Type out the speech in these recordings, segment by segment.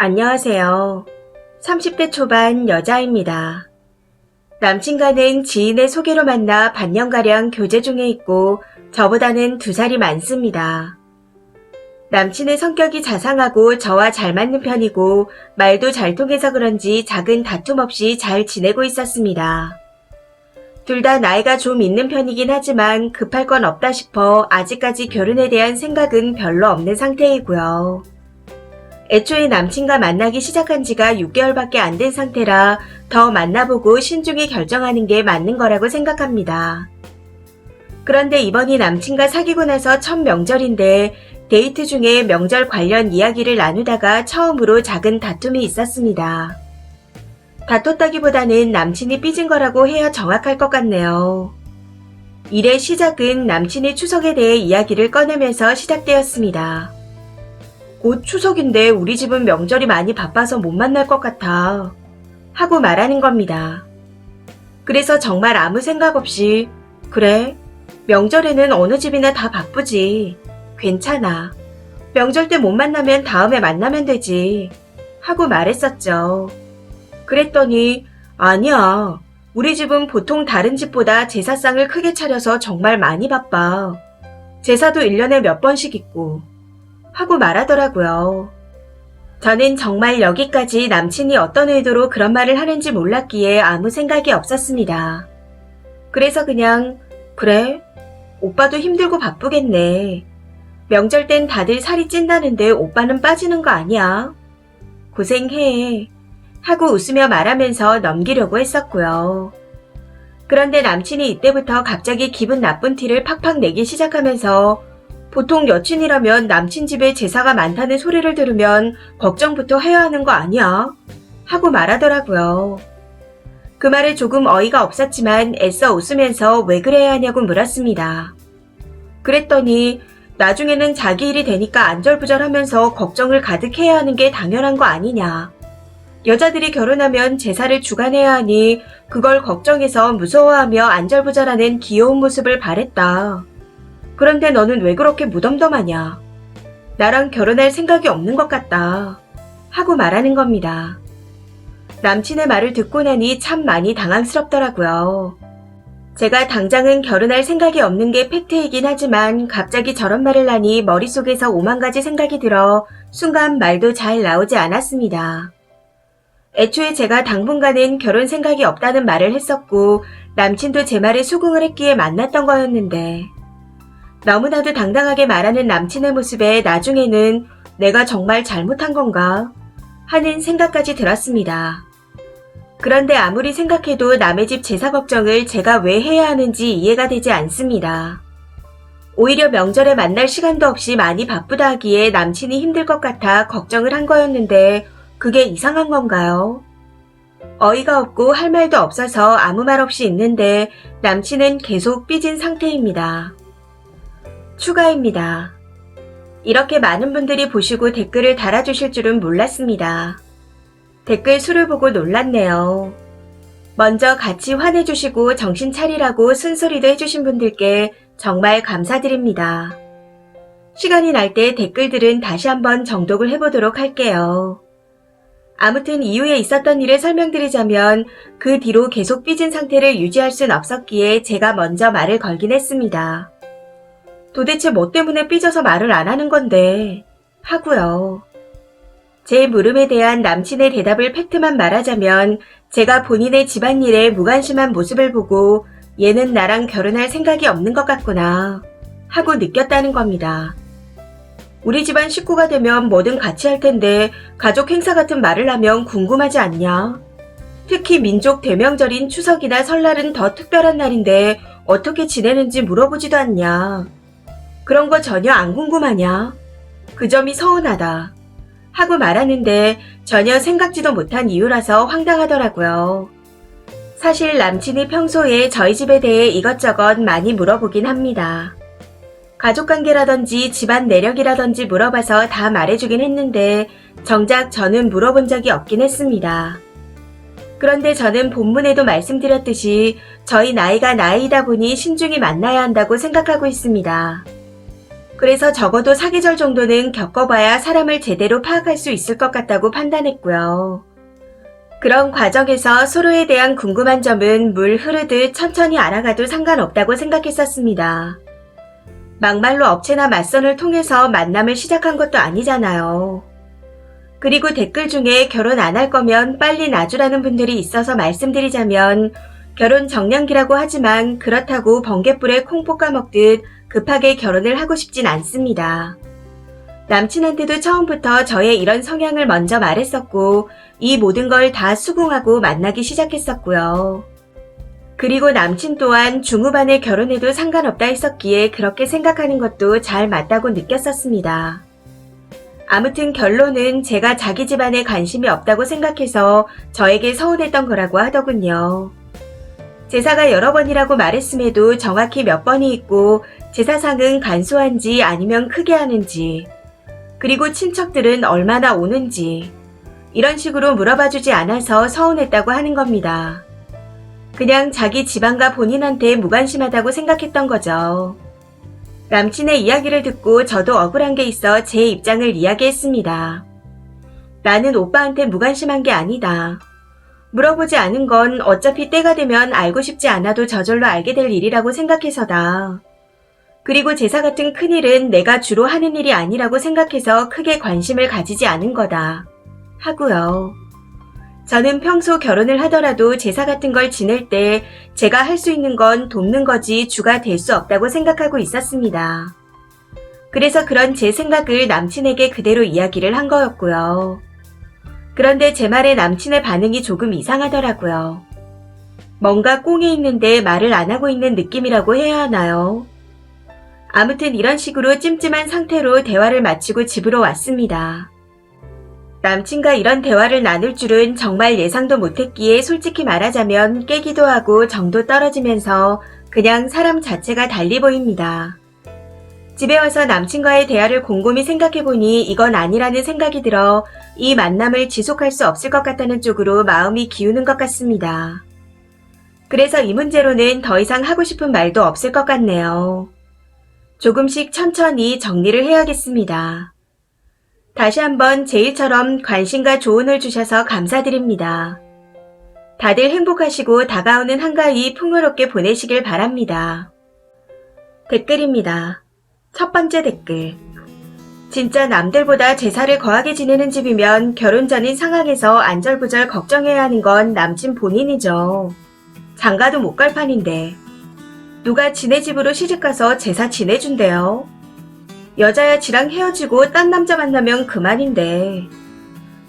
안녕하세요. 30대 초반 여자입니다. 남친과는 지인의 소개로 만나 반년가량 교제 중에 있고 저보다는 2살이 많습니다. 남친의 성격이 자상하고 저와 잘 맞는 편이고 말도 잘 통해서 그런지 작은 다툼 없이 잘 지내고 있었습니다. 둘 다 나이가 좀 있는 편이긴 하지만 급할 건 없다 싶어 아직까지 결혼에 대한 생각은 별로 없는 상태이고요. 애초에 남친과 만나기 시작한 지가 6개월밖에 안 된 상태라 더 만나보고 신중히 결정하는 게 맞는 거라고 생각합니다. 그런데 이번이 남친과 사귀고 나서 첫 명절인데 데이트 중에 명절 관련 이야기를 나누다가 처음으로 작은 다툼이 있었습니다. 다퉜다기보다는 남친이 삐진 거라고 해야 정확할 것 같네요. 일의 시작은 남친이 추석에 대해 이야기를 꺼내면서 시작되었습니다. 곧 추석인데 우리 집은 명절이 많이 바빠서 못 만날 것 같아. 하고 말하는 겁니다. 그래서 정말 아무 생각 없이 그래, 명절에는 어느 집이나 다 바쁘지. 괜찮아. 명절 때 못 만나면 다음에 만나면 되지. 하고 말했었죠. 그랬더니 아니야. 우리 집은 보통 다른 집보다 제사상을 크게 차려서 정말 많이 바빠. 제사도 1년에 몇 번씩 있고. 하고 말하더라고요. 저는 정말 여기까지 남친이 어떤 의도로 그런 말을 하는지 몰랐기에 아무 생각이 없었습니다. 그래서 그냥 그래, 오빠도 힘들고 바쁘겠네. 명절 땐 다들 살이 찐다는데 오빠는 빠지는 거 아니야? 고생해. 하고 웃으며 말하면서 넘기려고 했었고요. 그런데 남친이 이때부터 갑자기 기분 나쁜 티를 팍팍 내기 시작하면서 보통 여친이라면 남친 집에 제사가 많다는 소리를 들으면 걱정부터 해야 하는 거 아니야? 하고 말하더라고요. 그 말에 조금 어이가 없었지만 애써 웃으면서 왜 그래야 하냐고 물었습니다. 그랬더니 나중에는 자기 일이 되니까 안절부절하면서 걱정을 가득 해야 하는 게 당연한 거 아니냐. 여자들이 결혼하면 제사를 주관해야 하니 그걸 걱정해서 무서워하며 안절부절하는 귀여운 모습을 바랬다. 그런데 너는 왜 그렇게 무덤덤하냐? 나랑 결혼할 생각이 없는 것 같다. 하고 말하는 겁니다. 남친의 말을 듣고 나니 참 많이 당황스럽더라고요. 제가 당장은 결혼할 생각이 없는 게 팩트이긴 하지만 갑자기 저런 말을 하니 머릿속에서 5만 가지 생각이 들어 순간 말도 잘 나오지 않았습니다. 애초에 제가 당분간은 결혼 생각이 없다는 말을 했었고 남친도 제 말에 수긍을 했기에 만났던 거였는데 너무나도 당당하게 말하는 남친의 모습에 나중에는 내가 정말 잘못한 건가 하는 생각까지 들었습니다. 그런데 아무리 생각해도 남의 집 제사 걱정을 제가 왜 해야 하는지 이해가 되지 않습니다. 오히려 명절에 만날 시간도 없이 많이 바쁘다 하기에 남친이 힘들 것 같아 걱정을 한 거였는데 그게 이상한 건가요? 어이가 없고 할 말도 없어서 아무 말 없이 있는데 남친은 계속 삐진 상태입니다. 추가입니다. 이렇게 많은 분들이 보시고 댓글을 달아주실 줄은 몰랐습니다. 댓글 수를 보고 놀랐네요. 먼저 같이 화내주시고 정신 차리라고 쓴소리도 해주신 분들께 정말 감사드립니다. 시간이 날 때 댓글들은 다시 한번 정독을 해보도록 할게요. 아무튼 이후에 있었던 일을 설명드리자면 그 뒤로 계속 삐진 상태를 유지할 순 없었기에 제가 먼저 말을 걸긴 했습니다. 도대체 뭐 때문에 삐져서 말을 안 하는 건데 하고요. 제 물음에 대한 남친의 대답을 팩트만 말하자면 제가 본인의 집안일에 무관심한 모습을 보고 얘는 나랑 결혼할 생각이 없는 것 같구나 하고 느꼈다는 겁니다. 우리 집안 식구가 되면 뭐든 같이 할 텐데 가족 행사 같은 말을 하면 궁금하지 않냐? 특히 민족 대명절인 추석이나 설날은 더 특별한 날인데 어떻게 지내는지 물어보지도 않냐? 그런 거 전혀 안 궁금하냐? 그 점이 서운하다. 하고 말하는데 전혀 생각지도 못한 이유라서 황당하더라고요. 사실 남친이 평소에 저희 집에 대해 이것저것 많이 물어보긴 합니다. 가족관계라든지 집안 내력이라든지 물어봐서 다 말해주긴 했는데 정작 저는 물어본 적이 없긴 했습니다. 그런데 저는 본문에도 말씀드렸듯이 저희 나이가 나이다 보니 신중히 만나야 한다고 생각하고 있습니다. 그래서 적어도 사계절 정도는 겪어봐야 사람을 제대로 파악할 수 있을 것 같다고 판단했고요. 그런 과정에서 서로에 대한 궁금한 점은 물 흐르듯 천천히 알아가도 상관없다고 생각했었습니다. 막말로 업체나 맞선을 통해서 만남을 시작한 것도 아니잖아요. 그리고 댓글 중에 결혼 안 할 거면 빨리 놔주라는 분들이 있어서 말씀드리자면 결혼 정년기라고 하지만 그렇다고 번갯불에 콩 볶아 먹듯 급하게 결혼을 하고 싶진 않습니다. 남친한테도 처음부터 저의 이런 성향을 먼저 말했었고 이 모든 걸 다 수긍하고 만나기 시작했었고요. 그리고 남친 또한 중후반에 결혼해도 상관없다 했었기에 그렇게 생각하는 것도 잘 맞다고 느꼈었습니다. 아무튼 결론은 제가 자기 집안에 관심이 없다고 생각해서 저에게 서운했던 거라고 하더군요. 제사가 여러 번이라고 말했음에도 정확히 몇 번이 있고 제사상은 간소한지 아니면 크게 하는지 그리고 친척들은 얼마나 오는지 이런 식으로 물어봐주지 않아서 서운했다고 하는 겁니다. 그냥 자기 집안과 본인한테 무관심하다고 생각했던 거죠. 남친의 이야기를 듣고 저도 억울한 게 있어 제 입장을 이야기했습니다. 나는 오빠한테 무관심한 게 아니다. 물어보지 않은 건 어차피 때가 되면 알고 싶지 않아도 저절로 알게 될 일이라고 생각해서다. 그리고 제사 같은 큰일은 내가 주로 하는 일이 아니라고 생각해서 크게 관심을 가지지 않은 거다. 하고요. 저는 평소 결혼을 하더라도 제사 같은 걸 지낼 때 제가 할 수 있는 건 돕는 거지 주가 될 수 없다고 생각하고 있었습니다. 그래서 그런 제 생각을 남친에게 그대로 이야기를 한 거였고요. 그런데 제 말에 남친의 반응이 조금 이상하더라고요. 뭔가 꽁에 있는데 말을 안 하고 있는 느낌이라고 해야 하나요? 아무튼 이런 식으로 찜찜한 상태로 대화를 마치고 집으로 왔습니다. 남친과 이런 대화를 나눌 줄은 정말 예상도 못했기에 솔직히 말하자면 깨기도 하고 정도 떨어지면서 그냥 사람 자체가 달리 보입니다. 집에 와서 남친과의 대화를 곰곰이 생각해보니 이건 아니라는 생각이 들어 이 만남을 지속할 수 없을 것 같다는 쪽으로 마음이 기우는 것 같습니다. 그래서 이 문제로는 더 이상 하고 싶은 말도 없을 것 같네요. 조금씩 천천히 정리를 해야겠습니다. 다시 한번 제 일처럼 관심과 조언을 주셔서 감사드립니다. 다들 행복하시고 다가오는 한가위 풍요롭게 보내시길 바랍니다. 댓글입니다. 첫 번째 댓글. 진짜 남들보다 제사를 거하게 지내는 집이면 결혼 전인 상황에서 안절부절 걱정해야 하는 건 남친 본인이죠. 장가도 못 갈 판인데. 누가 지네 집으로 시집가서 제사 지내준대요. 여자야 지랑 헤어지고 딴 남자 만나면 그만인데.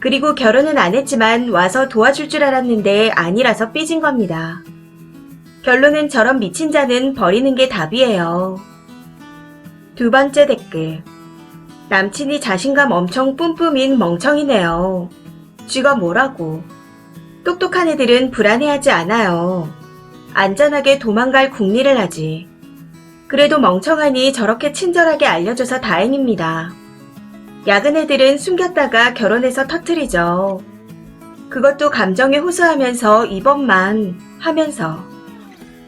그리고 결혼은 안 했지만 와서 도와줄 줄 알았는데 아니라서 삐진 겁니다. 결론은 저런 미친 자는 버리는 게 답이에요. 두 번째 댓글. 남친이 자신감 엄청 뿜뿜인 멍청이네요. 쥐가 뭐라고. 똑똑한 애들은 불안해하지 않아요. 안전하게 도망갈 궁리를 하지. 그래도 멍청하니 저렇게 친절하게 알려줘서 다행입니다. 야근 애들은 숨겼다가 결혼해서 터트리죠. 그것도 감정에 호소하면서 이번만 하면서.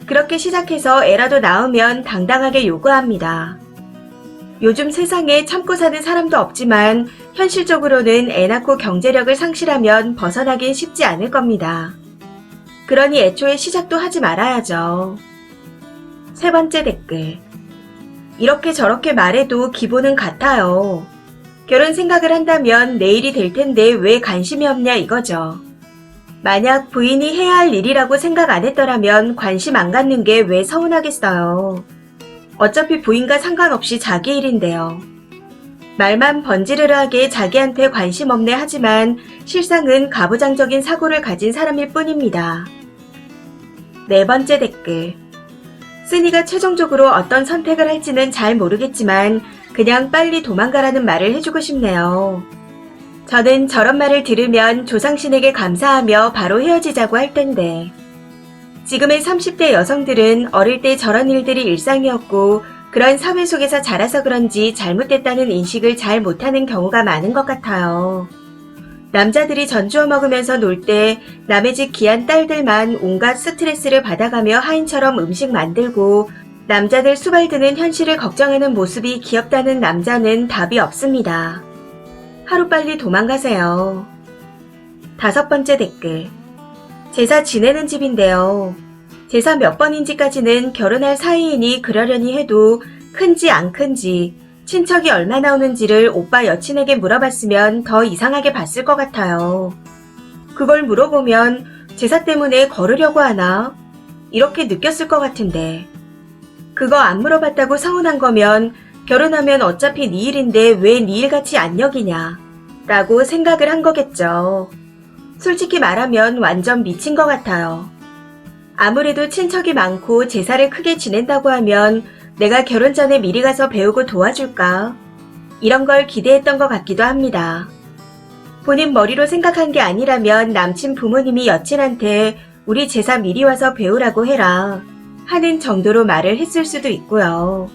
그렇게 시작해서 애라도 낳으면 당당하게 요구합니다. 요즘 세상에 참고 사는 사람도 없지만 현실적으로는 애 낳고 경제력을 상실하면 벗어나긴 쉽지 않을 겁니다. 그러니 애초에 시작도 하지 말아야죠. 세 번째 댓글. 이렇게 저렇게 말해도 기본은 같아요. 결혼 생각을 한다면 내일이 될 텐데 왜 관심이 없냐 이거죠. 만약 부인이 해야 할 일이라고 생각 안 했더라면 관심 안 갖는 게 왜 서운하겠어요. 어차피 부인과 상관없이 자기 일인데요. 말만 번지르르하게 자기한테 관심 없네 하지만 실상은 가부장적인 사고를 가진 사람일 뿐입니다. 네 번째 댓글. 쓰니가 최종적으로 어떤 선택을 할지는 잘 모르겠지만 그냥 빨리 도망가라는 말을 해주고 싶네요. 저는 저런 말을 들으면 조상신에게 감사하며 바로 헤어지자고 할 텐데. 지금의 30대 여성들은 어릴 때 저런 일들이 일상이었고 그런 사회 속에서 자라서 그런지 잘못됐다는 인식을 잘 못하는 경우가 많은 것 같아요. 남자들이 전주워 먹으면서 놀 때 남의 집 귀한 딸들만 온갖 스트레스를 받아가며 하인처럼 음식 만들고 남자들 수발드는 현실을 걱정하는 모습이 귀엽다는 남자는 답이 없습니다. 하루빨리 도망가세요. 5번째 댓글. 제사 지내는 집인데요. 제사 몇 번인지까지는 결혼할 사이이니 그러려니 해도 큰지 안 큰지, 친척이 얼마나 오는지를 오빠 여친에게 물어봤으면 더 이상하게 봤을 것 같아요. 그걸 물어보면 제사 때문에 거르려고 하나? 이렇게 느꼈을 것 같은데. 그거 안 물어봤다고 서운한 거면 결혼하면 어차피 네 일인데 왜 네 일같이 안 여기냐? 라고 생각을 한 거겠죠. 솔직히 말하면 완전 미친 것 같아요. 아무래도 친척이 많고 제사를 크게 지낸다고 하면 내가 결혼 전에 미리 가서 배우고 도와줄까? 이런 걸 기대했던 것 같기도 합니다. 본인 머리로 생각한 게 아니라면 남친 부모님이 여친한테 우리 제사 미리 와서 배우라고 해라 하는 정도로 말을 했을 수도 있고요.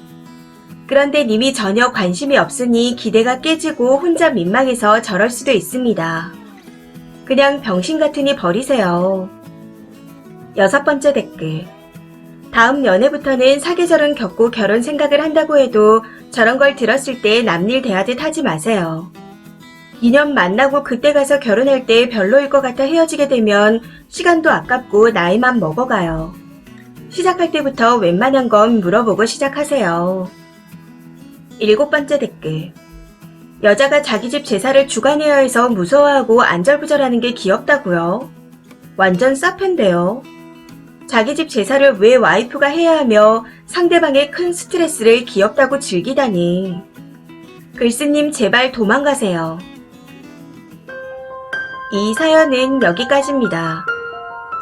그런데 님이 전혀 관심이 없으니 기대가 깨지고 혼자 민망해서 저럴 수도 있습니다. 그냥 병신 같으니 버리세요. 6번째 댓글. 다음 연애부터는 사계절은 겪고 결혼 생각을 한다고 해도 저런 걸 들었을 때 남일 대하듯 하지 마세요. 2년 만나고 그때 가서 결혼할 때 별로일 것 같아 헤어지게 되면 시간도 아깝고 나이만 먹어가요. 시작할 때부터 웬만한 건 물어보고 시작하세요. 7번째 댓글. 여자가 자기 집 제사를 주관해야 해서 무서워하고 안절부절하는 게 귀엽다고요? 완전 싸팬데요. 자기 집 제사를 왜 와이프가 해야 하며 상대방의 큰 스트레스를 귀엽다고 즐기다니. 글쓰님 제발 도망가세요. 이 사연은 여기까지입니다.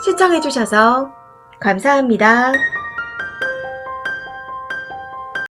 시청해주셔서 감사합니다.